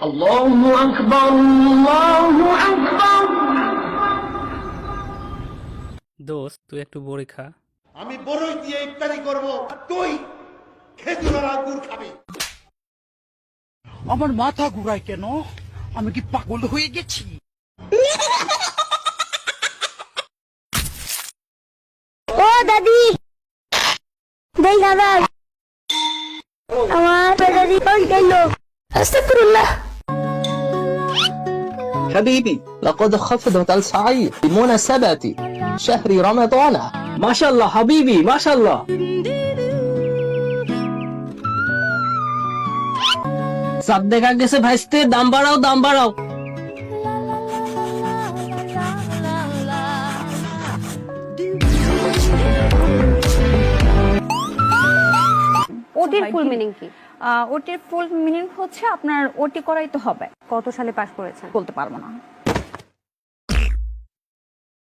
আল্লাহু আকবার, আল্লাহু আকবার। দোস্ত তুই একটু বড়ি খা। আমি বড়ই দিয়ে ইফতারি করব আর তুই খেজুরের আঙ্গুর খাবি। আমার মাথা ঘুরায় কেন? আমি কি পাগল হয়ে গেছি? ও দাদি, দেই দাদা, আমার দাদি কোন গেল? আস্তাগফিরুল্লাহ। حبيبي لقد خفضت السعير بمناسبة شهر رمضان. ما شاء الله حبيبي ما شاء الله. সব দেখা গেছে ভাইস্তে, দাম বাড়াও দাম বাড়াও। ওটির ফুল মিনিং কি? ওটির ফুল মিনিং হচ্ছে আপনার ওটি করাই তো হবে। কত সালে পাশ করেছেন? বলতে পারবো না।